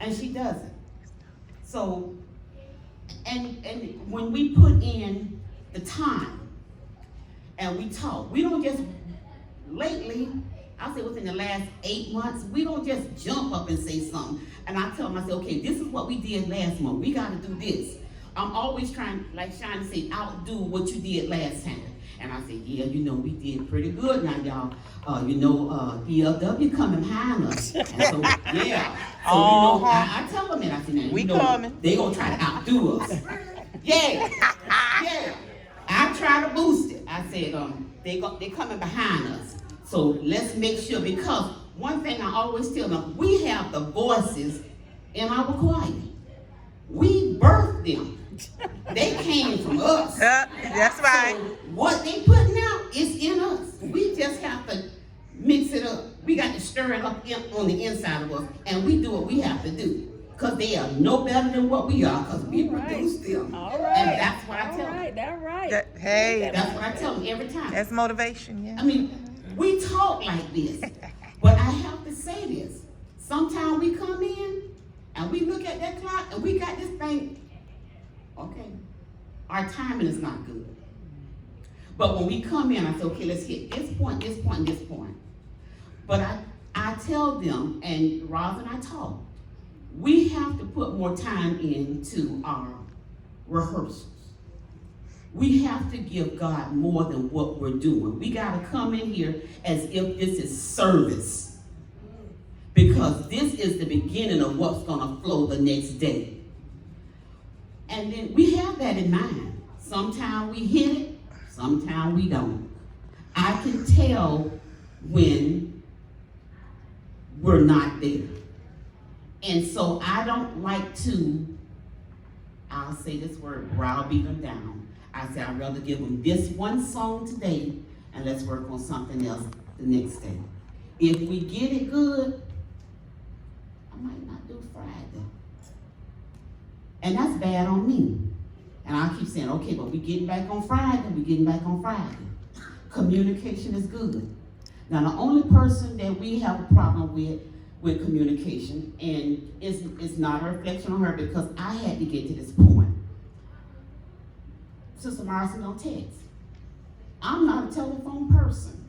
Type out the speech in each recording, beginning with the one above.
and she doesn't. So, and when we put in the time and we talk, we don't just, lately, I'll say within the last 8 months, we don't just jump up and say something. And I tell them, I say, okay, this is what we did last month. We got to do this. I'm always trying, like Shine to say, outdo what you did last time. And I say, yeah, you know, we did pretty good now, y'all. ELW coming behind us. And so, yeah. So, you know, I tell them that. I say, now, you know, coming. they going to try to outdo us. Yeah. Yeah. I try to boost it. I said, they coming behind us. So let's make sure, because one thing I always tell them, we have the voices in our choir. We birthed them. They came from us. That's right. So what they putting out is in us. We just have to mix it up. We got to stir it up on the inside of us, and we do what we have to do. Because they are no better than what we are, because we produce them. All right. And that's what I tell them. All right, that's right. That's what I tell them every time. That's motivation, yeah. I mean, we talk like this, but I have to say this. Sometimes we come in and we look at that clock and we got this thing, okay, our timing is not good. But when we come in, I say, okay, let's hit this point, this point, this point. But I tell them, and Roz and I talk, we have to put more time into our rehearsals. We have to give God more than what we're doing. We got to come in here as if this is service, because this is the beginning of what's going to flow the next day. And then we have that in mind. Sometimes we hit it, sometimes we don't. I can tell when we're not there. And so I don't like to, I'll say this word, browbeat them down. I say I'd rather give them this one song today and let's work on something else the next day. If we get it good, I might not do Friday. And that's bad on me. And I keep saying, okay, but we getting back on Friday, we getting back on Friday. Communication is good. Now the only person that we have a problem with communication, and it's not a reflection on her, because I had to get to this point. Sister Morrison don't text. I'm not a telephone person.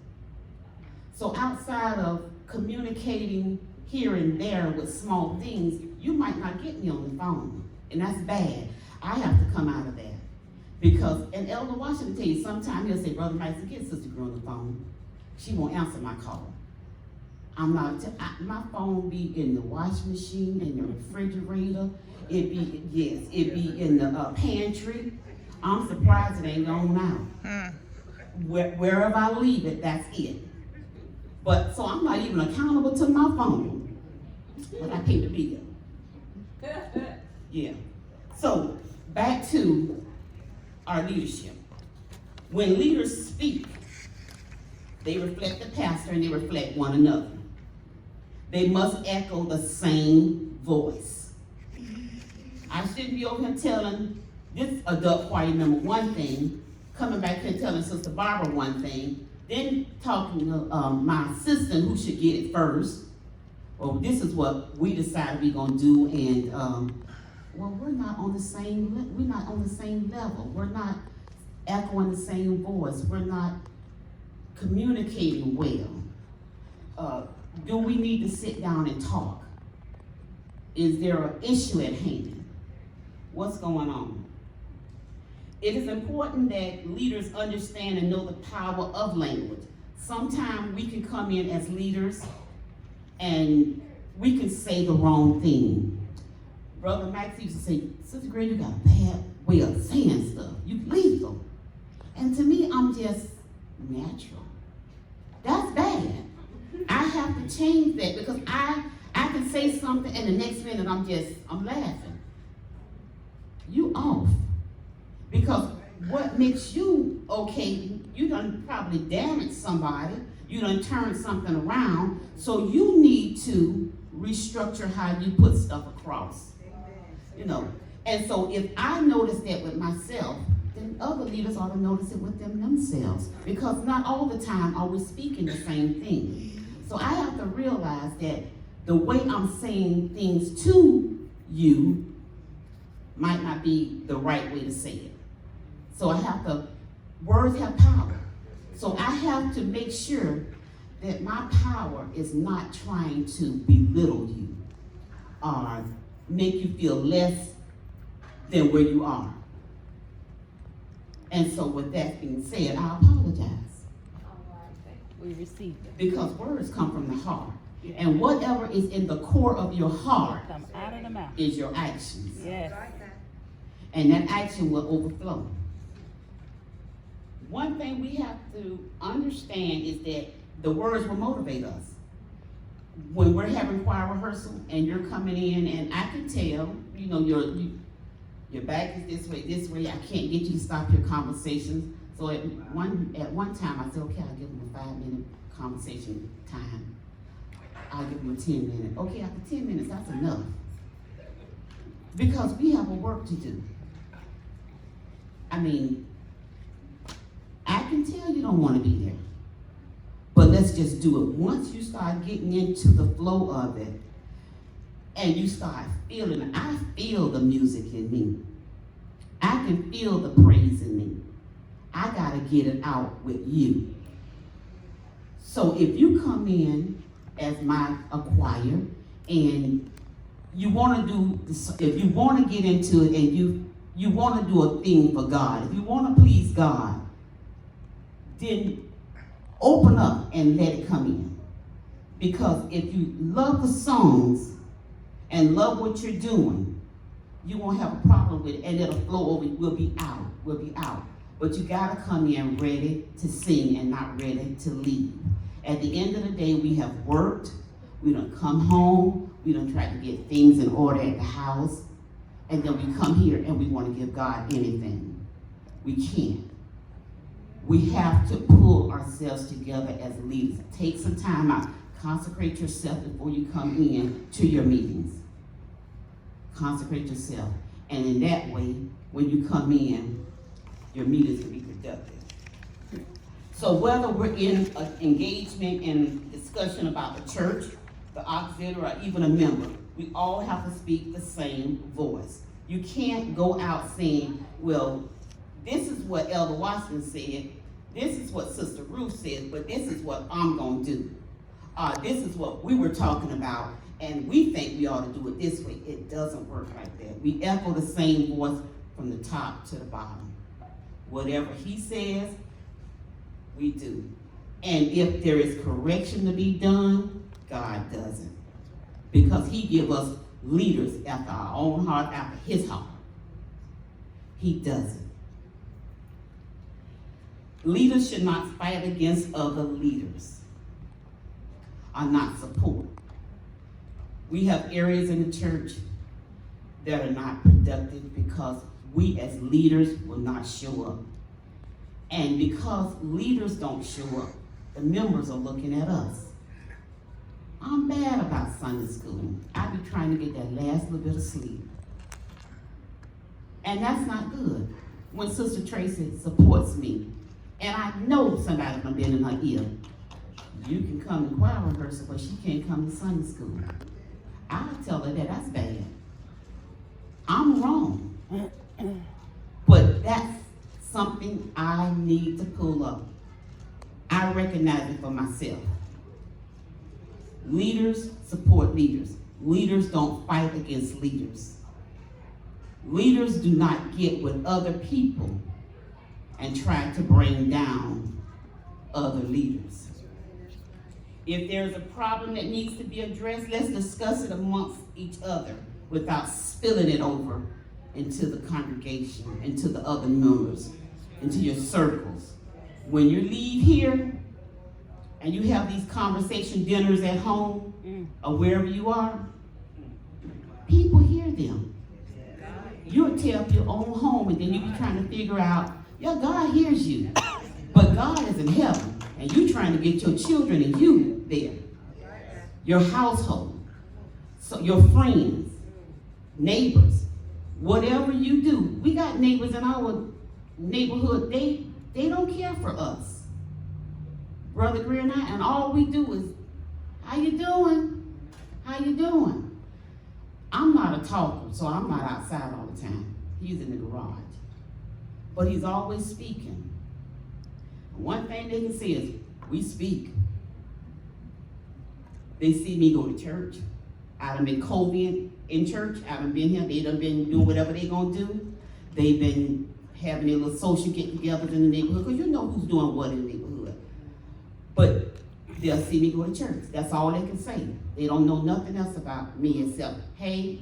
So outside of communicating here and there with small things, you might not get me on the phone, and that's bad. I have to come out of that. Because, and Elder Washington tell you, sometimes he'll say, Brother Mike, get Sister Girl on the phone. She won't answer my call. I'm not, my phone be in the washing machine, in the refrigerator, it be in the pantry. I'm surprised it ain't gone out. Wherever I leave it, that's it. But, so I'm not even accountable to my phone, but I pay the bill. Yeah. So, back to our leadership. When leaders speak, they reflect the pastor and they reflect one another. They must echo the same voice. I shouldn't be over here telling this adult choir member one thing, coming back here telling Sister Barbara one thing, then talking to my assistant who should get it first. Well, this is what we decided we're gonna do, and well, we're not on the same level. We're not echoing the same voice. We're not communicating well. Do we need to sit down and talk? Is there an issue at hand? What's going on? It is important that leaders understand and know the power of language. Sometimes we can come in as leaders and we can say the wrong thing. Brother Max used to say, Sister Gray, you got a bad way of saying stuff. You lethal. And to me, I'm just natural. That's bad. I have to change that, because I can say something and the next minute I'm laughing. You off. Because what makes you okay, you done probably damaged somebody, you done turned something around, so you need to restructure how you put stuff across. You know, and so if I notice that with myself, then other leaders ought to notice it with themselves, because not all the time are we speaking the same thing. So I have to realize that the way I'm saying things to you might not be the right way to say it. So words have power. So I have to make sure that my power is not trying to belittle you or make you feel less than where you are. And so with that being said, I apologize. We received it. Because words come from the heart. And whatever is in the core of your heart Come out of the mouth. is your actions. Yes. And that action will overflow. One thing we have to understand is that the words will motivate us. When we're having choir rehearsal and you're coming in and I can tell, you know, your back is this way, I can't get you to stop your conversations. So at one time I said, okay, I'll give them a 5-minute conversation time. I'll give them a 10-minute. Okay, after 10 minutes, that's enough. Because we have a work to do. I mean, I can tell you don't want to be there. But let's just do it. Once you start getting into the flow of it, and you start feeling it, I feel the music in me. I can feel the praise in me. I gotta get it out with you. So if you come in as a choir and you want to do, if you want to get into it and you want to do a thing for God, if you want to please God, then open up and let it come in. Because if you love the songs and love what you're doing, you won't have a problem with it, and it'll flow over. We'll be out. But you gotta come in ready to sing and not ready to leave. At the end of the day, we have worked, we done come home, we done tried to get things in order at the house, and then we come here and we wanna give God anything. We can't. We have to pull ourselves together as leaders. Take some time out. Consecrate yourself before you come in to your meetings. Consecrate yourself. And in that way, when you come in, your meetings will be productive. So whether we're in an engagement and discussion about the church, the auxiliary, or even a member, we all have to speak the same voice. You can't go out saying, well, this is what Elder Watson said, this is what Sister Ruth said, but this is what I'm gonna do. This is what we were talking about, and we think we ought to do it this way. It doesn't work like that. We echo the same voice from the top to the bottom. Whatever he says, we do. And if there is correction to be done, God does it. Because he gives us leaders after our own heart, after his heart. He does it. Leaders should not fight against other leaders or not support. We have areas in the church that are not productive because we as leaders will not show up. And because leaders don't show up, the members are looking at us. I'm bad about Sunday school. I be trying to get that last little bit of sleep. And that's not good. When Sister Tracy supports me, and I know somebody's gonna be in her ear, you can come to choir rehearsal, but she can't come to Sunday school. I tell her that that's bad. I'm wrong. But that's something I need to pull up. I recognize it for myself. Leaders support leaders. Leaders don't fight against leaders. Leaders do not get with other people and try to bring down other leaders. If there's a problem that needs to be addressed, let's discuss it amongst each other without spilling it over into the congregation, into the other members, into your circles. When you leave here and you have these conversation dinners at home or wherever you are, people hear them. You'll tell your own home and then you be trying to figure out, yeah, God hears you, but God is in heaven and you trying to get your children and you there, your household, so your friends, neighbors, whatever you do. We got neighbors in our neighborhood, they don't care for us. Brother Greer and I, and all we do is, how you doing? How you doing? I'm not a talker, so I'm not outside all the time. He's in the garage. But he's always speaking. One thing they can see is we speak. They see me go to church. I done been COVID in church. I done been here. They done been doing whatever they gonna do. They've been having their little social get-togethers in the neighborhood, because you know who's doing what in the neighborhood. But they'll see me go to church. That's all they can say. They don't know nothing else about me except, hey,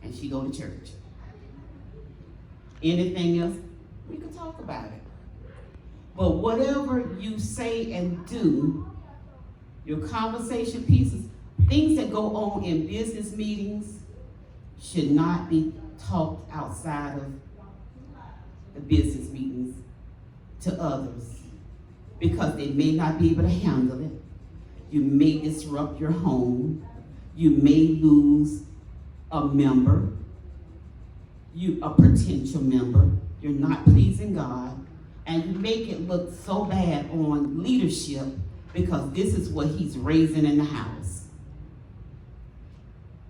and she go to church. Anything else, we can talk about it. But whatever you say and do, your conversation pieces, things that go on in business meetings should not be talked outside of the business meetings to others, because they may not be able to handle it. You may disrupt your home. You may lose a member, a potential member. You're not pleasing God, and you make it look so bad on leadership, because this is what he's raising in the house.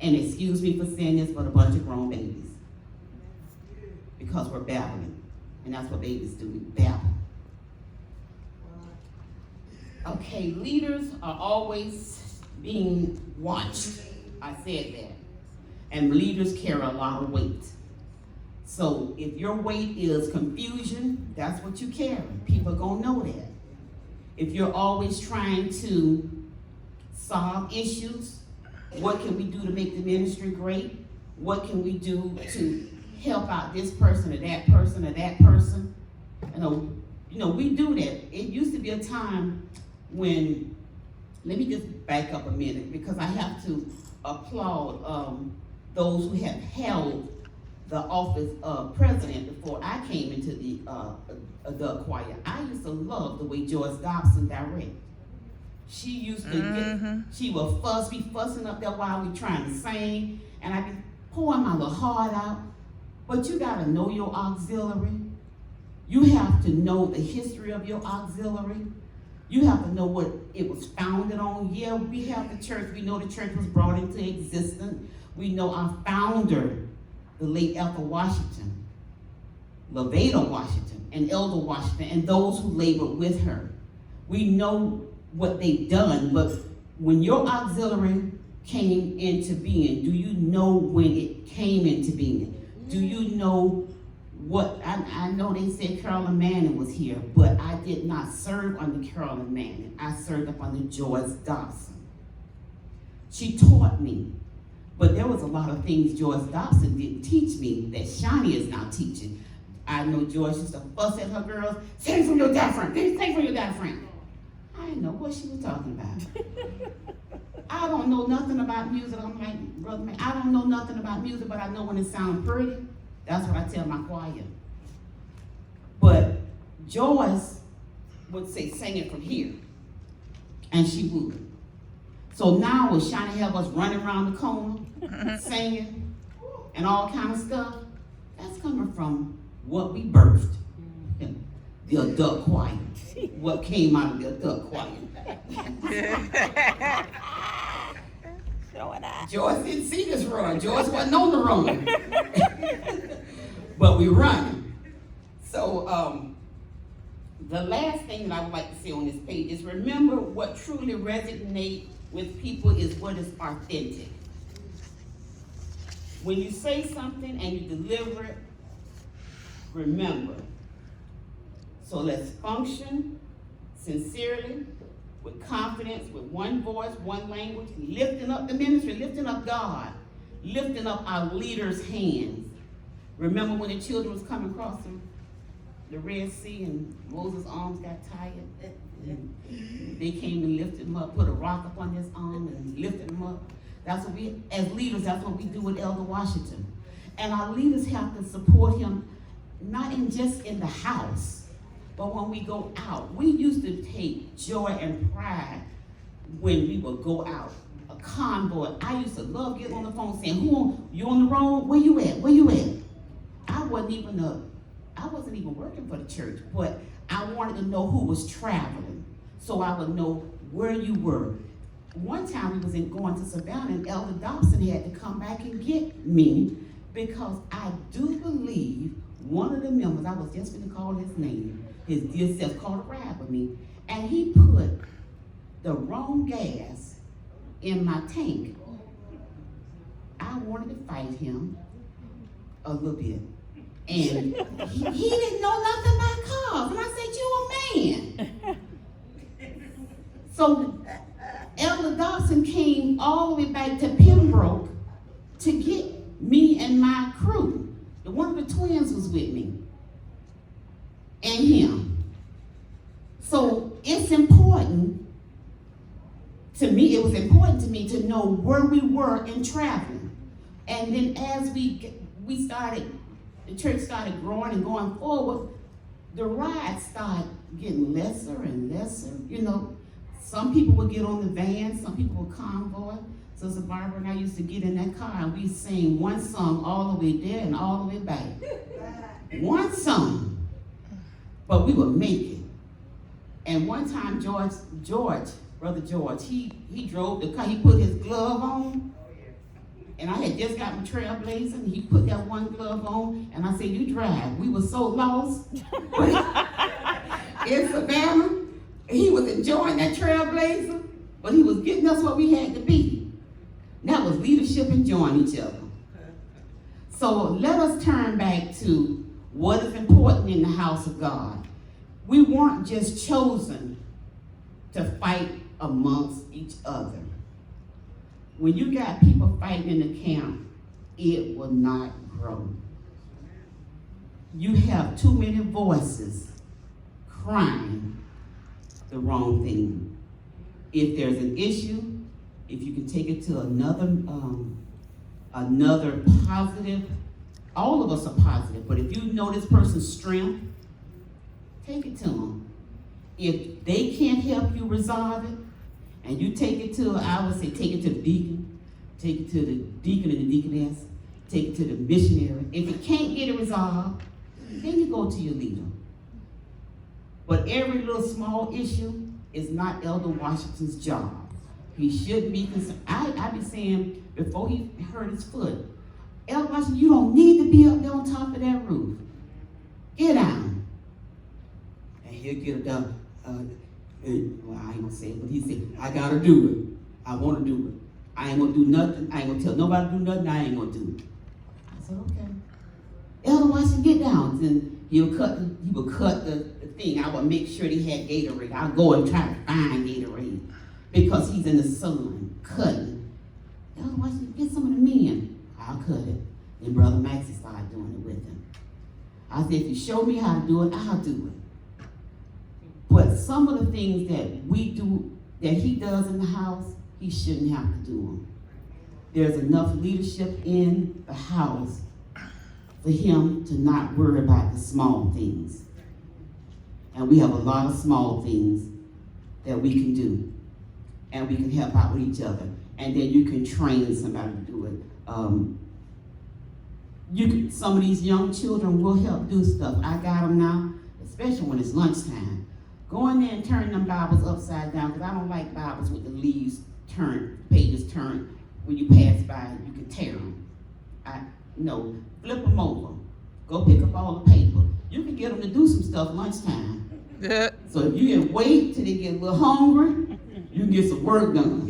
And excuse me for saying this, but a bunch of grown babies, because we're babbling, and that's what babies do, we babble. Okay, leaders are always being watched. I said that. And leaders carry a lot of weight. So if your weight is confusion, that's what you carry. People are gonna know that. If you're always trying to solve issues, what can we do to make the ministry great? What can we do to help out this person or that person or that person? You know, we do that. It used to be a time when, let me just back up a minute, because I have to applaud those who have held the office of president before I came into the adult choir. I used to love the way Joyce Dobson directed. She used to she would be fussing up there while we trying to sing, and I'd be pouring my little heart out. But you gotta know your auxiliary. You have to know the history of your auxiliary. You have to know what it was founded on. Yeah, we have the church. We know the church was brought into existence. We know our founder, the late Ethel Washington, Levada Washington, and Elder Washington, and those who labored with her. We know what they've done, but when your auxiliary came into being, do you know when it came into being? Do you know what, I know they said Carolyn Manning was here, but I did not serve under Carolyn Manning. I served up under Joyce Dobson. She taught me, but there was a lot of things Joyce Dobson didn't teach me that Shani is now teaching. I know Joyce used to fuss at her girls, sing from your diaphragm, sing from your diaphragm. I didn't know what she was talking about. I don't know nothing about music. I'm like, brother man, I don't know nothing about music, but I know when it sounds pretty. That's what I tell my choir. But Joyce would say, sing it from here. And she would. So now when Shani have us running around the corner, singing, and all kind of stuff, that's coming from what we birthed. The adult choir. What came out of the adult choir. Joyce didn't see this run. Joyce wasn't on the run. But we run. So the last thing that I would like to say on this page is, remember, what truly resonates with people is what is authentic. When you say something and you deliver it, remember. So let's function sincerely, with confidence, with one voice, one language, lifting up the ministry, lifting up God, lifting up our leaders' hands. Remember when the children was coming across the Red Sea and Moses' arms got tired? They came and lifted him up, put a rock up on his arm and lifted him up. That's what we, as leaders, that's what we do with Elder Washington. And our leaders have to support him, not just in the house, but when we go out. We used to take joy and pride when we would go out. A convoy. I used to love getting on the phone saying, you on the road? Where you at? Where you at? I wasn't even working for the church, but I wanted to know who was traveling, so I would know where you were. one time we was going to Savannah, and Elder Dobson had to come back and get me because I do believe one of the members, I was just going to call his name, his dear self, called a ride with me, and he put the wrong gas in my tank. I wanted to fight him a little bit. And he didn't know nothing about cars. And I said, you a man. So Elder Dobson came all the way back to Pembroke to get me and my crew. One of the twins was with me. And him. So it's important to me, it was important to me to know where we were in traveling. And then as we started, the church started growing and going forward, the rides started getting lesser and lesser. You know, some people would get on the van, some people would convoy. Sister Barbara and I used to get in that car and we sing one song all the way there and all the way back. One song, but we would make it. And one time Brother George, he drove the car, he put his glove on, and I had just got my Trailblazer, and he put that one glove on, and I said, you drive. We were so lost in Savannah. He was enjoying that Trailblazer, but he was getting us what we had to be. And that was leadership enjoying each other. So let us turn back to what is important in the house of God. We weren't just chosen to fight amongst each other. When you got people fighting in the camp, it will not grow. You have too many voices crying the wrong thing. If there's an issue, if you can take it to another positive, all of us are positive, but if you know this person's strength, take it to them. If they can't help you resolve it, and you take it to, I would say, take it to the deacon, take it to the deacon and the deaconess, take it to the missionary. If it can't get it resolved, then you go to your leader. But every little small issue is not Elder Washington's job. He shouldn't be concerned. I be saying before he hurt his foot, Elder Washington, you don't need to be up there on top of that roof. Get down. And he'll get down. Well, I ain't gonna say it, but he said, I gotta do it. I wanna do it. I ain't gonna do nothing. I ain't gonna tell nobody to do nothing. I ain't gonna do it. I said, okay. Elder Washington, get down. Then he would cut the thing. I would make sure he had Gatorade. I'll go and try to find Gatorade because he's in the sun cutting. Elder Washington, get some of the men. I'll cut it. Then Brother Maxie started doing it with him. I said, if you show me how to do it, I'll do it. But some of the things that we do, that he does in the house, he shouldn't have to do them. There's enough leadership in the house for him to not worry about the small things. And we have a lot of small things that we can do. And we can help out with each other. And then you can train somebody to do it. Some of these young children will help do stuff. I got them now, especially when it's lunchtime. Go in there and turn them Bibles upside down, because I don't like Bibles with the leaves turned, pages turned. When you pass by, you can tear them. Flip them over. Go pick up all the paper. You can get them to do some stuff lunchtime. Yeah. So if you can wait till they get a little hungry, you can get some work done.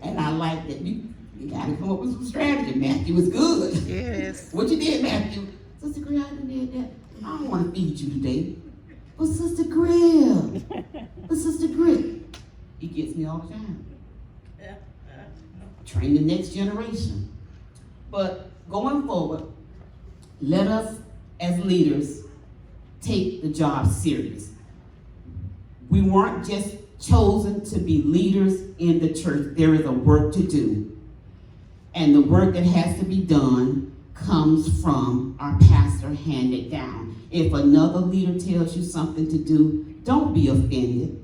And I like that. You got to come up with some strategy. Matthew was good. Yes. What you did, Matthew? Sister Grill, I did that. I don't want to feed you today. But Sister Grill. He gets me all the time. Train the next generation. But going forward, let us as leaders take the job serious. We weren't just chosen to be leaders in the church. There is a work to do. And the work that has to be done comes from our pastor handed down. If another leader tells you something to do, don't be offended.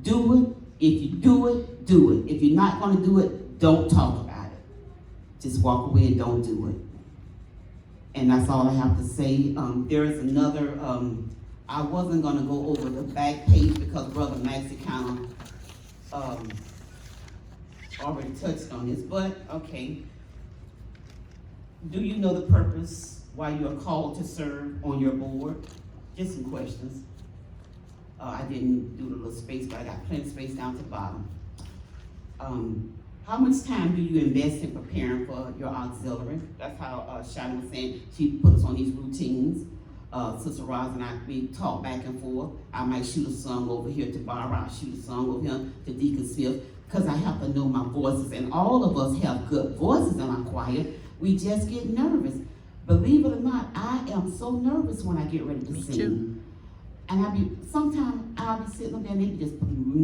Do it. If you do it, do it. If you're not going to do it, don't talk about it. Just walk away and don't do it. And that's all I have to say. There is another, I wasn't going to go over the back page because Brother Maxie kind of already touched on this, but, okay. Do you know the purpose why you are called to serve on your board? Just some questions. I didn't do the little space, but I got plenty of space down to the bottom. How much time do you invest in preparing for your auxiliary? That's how Shani was saying, she put us on these routines. Sister Roz and I, we talk back and forth. I might shoot a song over here to Barbara, I'll shoot a song over here to Deacon Smith, because I have to know my voices, and all of us have good voices in our choir. We just get nervous. Believe it or not, I am so nervous when I get ready to sing. Too. And sometimes I'll be sitting up there and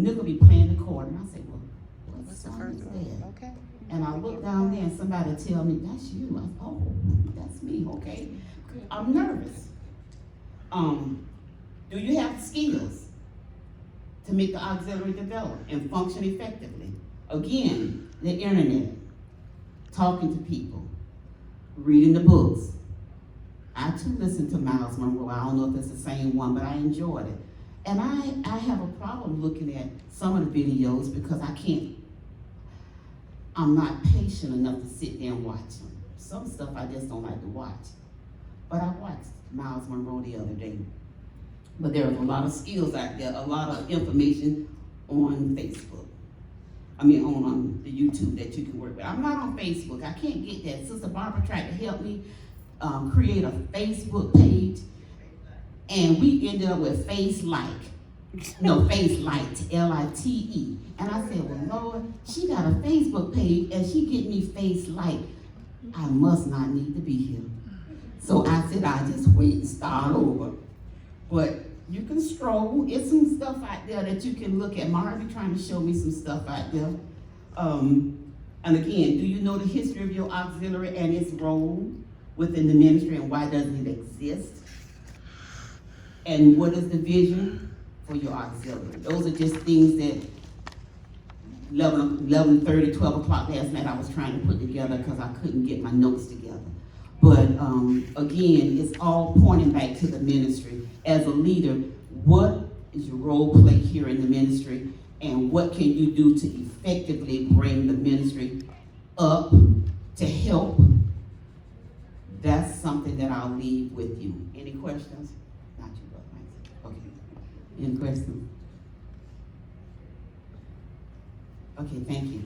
they will be playing the chord, and I say, well, what What's the song first is one? that? Okay. And I look down there and somebody tell me, that's you. I say, oh, that's me, okay. I'm nervous. Do you have skills to make the auxiliary develop and function effectively? Again, the internet, talking to people, reading the books. I too listened to Miles Monroe. I don't know if it's the same one, but I enjoyed it. And I have a problem looking at some of the videos because I'm not patient enough to sit there and watch them. Some stuff I just don't like to watch. But I watched Miles Monroe the other day. But there are a lot of skills out there, a lot of information on Facebook. I mean, on the YouTube that you can work with. I'm not on Facebook. I can't get that. Sister Barbara tried to help me create a Facebook page, and we ended up with Face Light, L-I-T-E. And I said, well, Lord, she got a Facebook page, and she get me Face Light. I must not need to be here. So I said, I'll just wait and start over. But you can stroll. It's some stuff out there that you can look at. Marvin trying to show me some stuff out there. And again, do you know the history of your auxiliary and its role within the ministry, and why doesn't it exist? And what is the vision for your auxiliary? Those are just things that 11:30, 12 o'clock last night I was trying to put together because I couldn't get my notes together. But again, it's all pointing back to the ministry. As a leader, what is your role play here in the ministry, and what can you do to effectively bring the ministry up to help? That's something that I'll leave with you. Any questions? Not you, Brother Mike. Okay. Any questions? Okay, thank you.